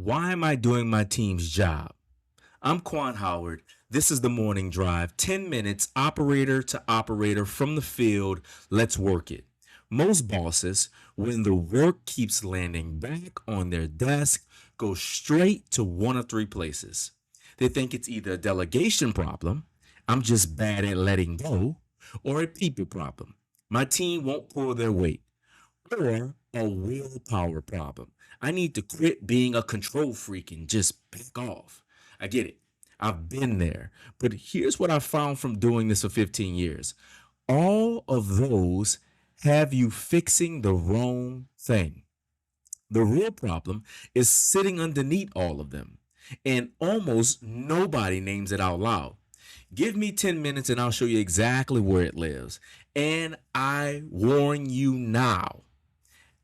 Why am I doing my team's job? I'm Quan Howard. This is the morning drive, 10 minutes operator to operator from the field. Let's work it. Most bosses, when the work keeps landing back on their desk, go straight to one of three places. They think it's either a delegation problem, I'm just bad at letting go, or a people problem. My team won't pull their weight, or a willpower problem. I need to quit being a control freak and just back off. I get it. I've been there. But here's what I found from doing this for 15 years. All of those have you fixing the wrong thing. The real problem is sitting underneath all of them. And almost nobody names it out loud. Give me 10 minutes and I'll show you exactly where it lives. And I warn you now,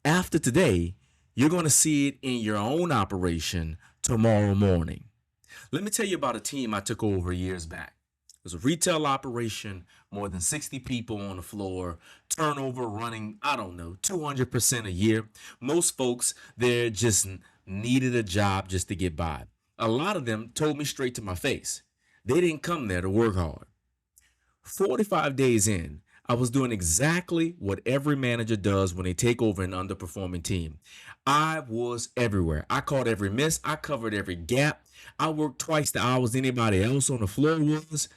after today, you're going to see it in your own operation tomorrow morning. Let me tell you about a team I took over years back. It was a retail operation, more than 60 people on the floor, turnover running, I don't know, 200% a year. Most folks there just needed a job just to get by. A lot of them told me straight to my face. They didn't come there to work hard. 45 days in, I was doing exactly what every manager does when they take over an underperforming team. I was everywhere. I caught every miss. I covered every gap. I worked twice the hours anybody else on the floor was.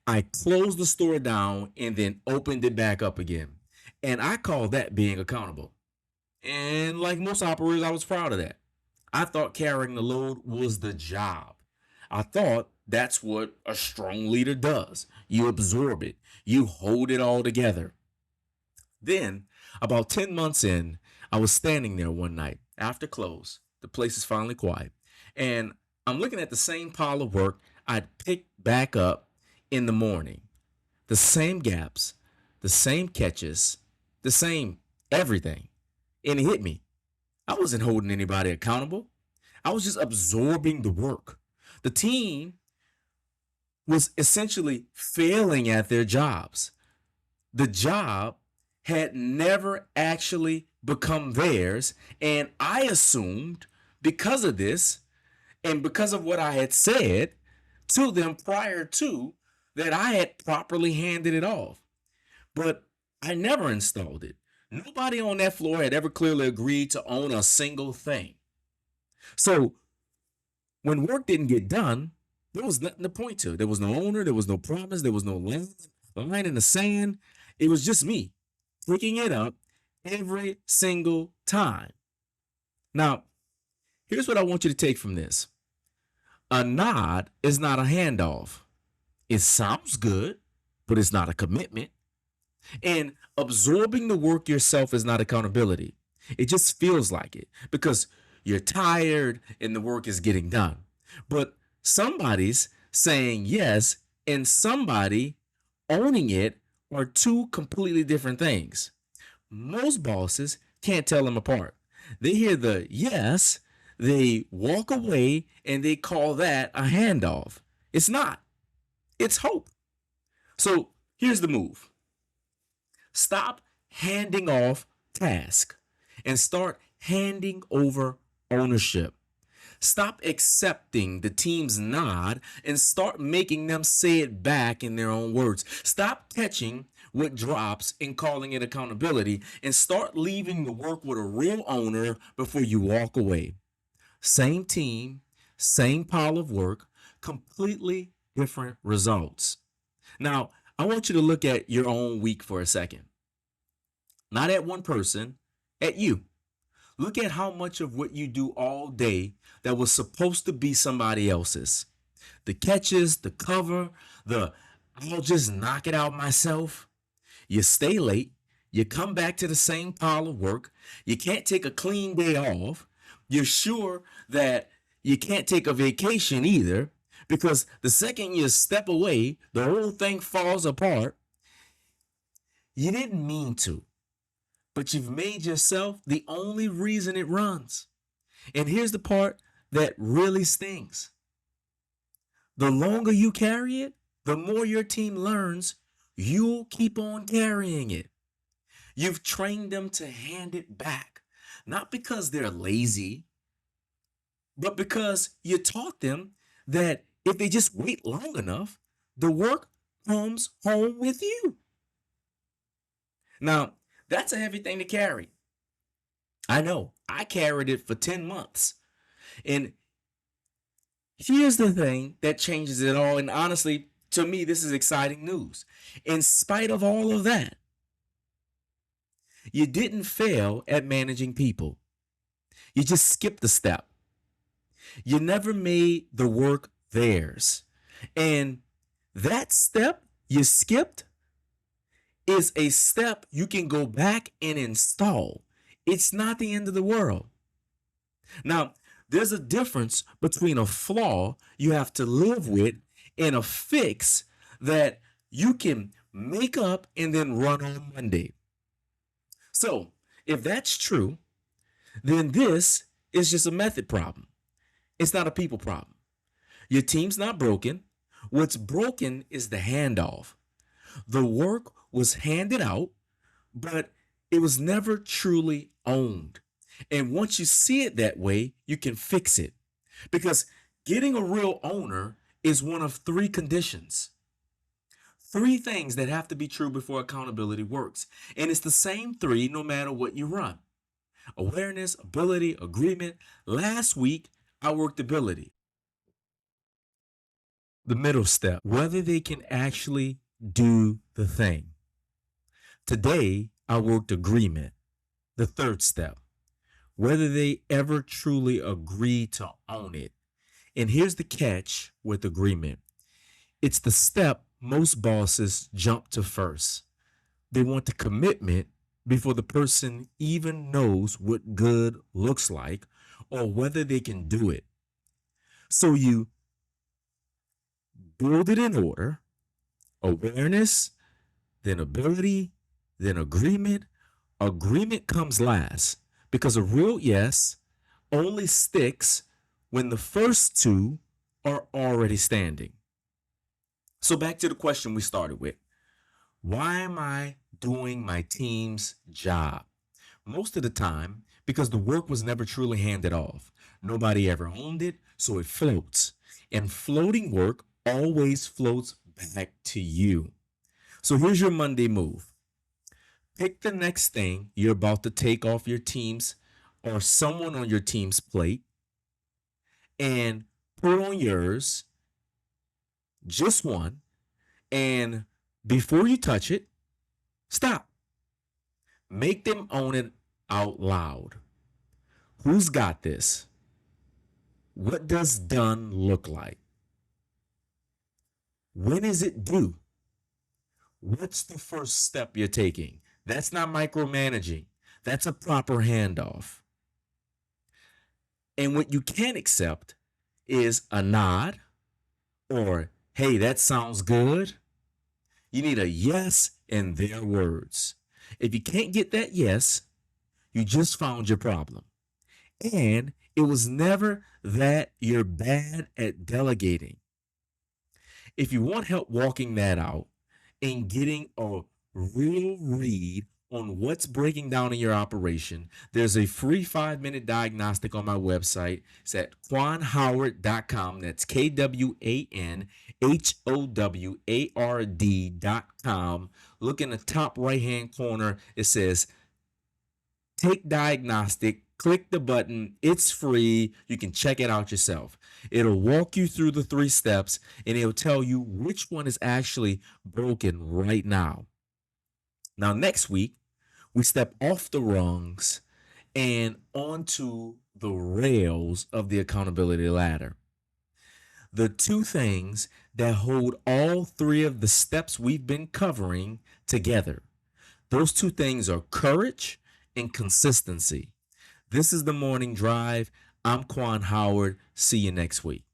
I closed the store down and then opened it back up again. And I call that being accountable. And like most operators, I was proud of that. I thought carrying the load was the job. I thought that's what a strong leader does. You absorb it, you hold it all together. Then, about 10 months in, I was standing there one night after close. The place is finally quiet. And I'm looking at the same pile of work I'd picked back up in the morning. The same gaps, the same catches, the same everything. And it hit me. I wasn't holding anybody accountable. I was just absorbing the work. The team was essentially failing at their jobs. The job had never actually become theirs. And I assumed because of this and because of what I had said to them prior to that, I had properly handed it off. But I never installed it. Nobody on that floor had ever clearly agreed to own a single thing. So when work didn't get done, there was nothing to point to. There was no owner, there was no promise, there was no line in the sand. It was just me picking it up every single time. Now, here's what I want you to take from this. A nod is not a handoff. It sounds good, but it's not a commitment. And absorbing the work yourself is not accountability. It just feels like it because you're tired and the work is getting done. But somebody's saying yes and somebody owning it are two completely different things. Most bosses can't tell them apart. They hear the yes, they walk away, and they call that a handoff. It's not, it's hope. So here's the move. Stop handing off tasks and start handing over ownership. Stop accepting the team's nod and start making them say it back in their own words. Stop catching what drops and calling it accountability and start leaving the work with a real owner before you walk away. Same team, same pile of work, completely different results. Now, I want you to look at your own week for a second. Not at one person, at you. Look at how much of what you do all day that was supposed to be somebody else's. The catches, the cover, the I'll just knock it out myself. You stay late. You come back to the same pile of work. You can't take a clean day off. You're sure that you can't take a vacation either because the second you step away, the whole thing falls apart. You didn't mean to, but you've made yourself the only reason it runs. And here's the part that really stings. The longer you carry it, the more your team learns, you'll keep on carrying it. You've trained them to hand it back, not because they're lazy, but because you taught them that if they just wait long enough, the work comes home with you. Now, that's a heavy thing to carry. I know. I carried it for 10 months. And here's the thing that changes it all. And honestly, to me, this is exciting news. In spite of all of that, you didn't fail at managing people. You just skipped a step. You never made the work theirs. And that step you skipped is a step you can go back and install. It's not the end of the world. Now, there's a difference between a flaw you have to live with and a fix that you can make up and then run on Monday. So, if that's true, then this is just a method problem. It's not a people problem. Your team's not broken. What's broken is the handoff. The work was handed out, but it was never truly owned. And once you see it that way, you can fix it. Because getting a real owner is one of three conditions. Three things that have to be true before accountability works. And it's the same three no matter what you run: awareness, ability, agreement. Last week, I worked ability. The middle step, whether they can actually do the thing. Today, I worked agreement. The third step, whether they ever truly agree to own it. And here's the catch with agreement: it's the step most bosses jump to first. They want the commitment before the person even knows what good looks like or whether they can do it. So you build it in order: awareness, then ability, then agreement. Agreement comes last because a real yes only sticks when the first two are already standing. So, back to the question we started with: why am I doing my team's job? Most of the time, because the work was never truly handed off. Nobody ever owned it, so it floats. And floating work always floats back to you. So here's your Monday move: pick the next thing you're about to take off your team's or someone on your team's plate and put on yours, just one. And before you touch it, stop. Make them own it out loud. Who's got this? What does done look like? When is it due? What's the first step you're taking? That's not micromanaging. That's a proper handoff. And what you can't accept is a nod or, hey, that sounds good. You need a yes in their words. If you can't get that yes, you just found your problem. And it was never that you're bad at delegating. If you want help walking that out and getting a real read on what's breaking down in your operation, there's a free 5-minute diagnostic on my website. It's at quanhoward.com. That's KWANHOWARD.com. Look in the top right hand corner. It says Take Diagnostic. Click the button. It's free. You can check it out yourself. It'll walk you through the 3 steps and it'll tell you which one is actually broken right now. Now, next week, we step off the rungs and onto the rails of the accountability ladder. The 2 things that hold all 3 of the steps we've been covering together. Those 2 things are courage and consistency. This is the Morning Drive. I'm Quan Howard. See you next week.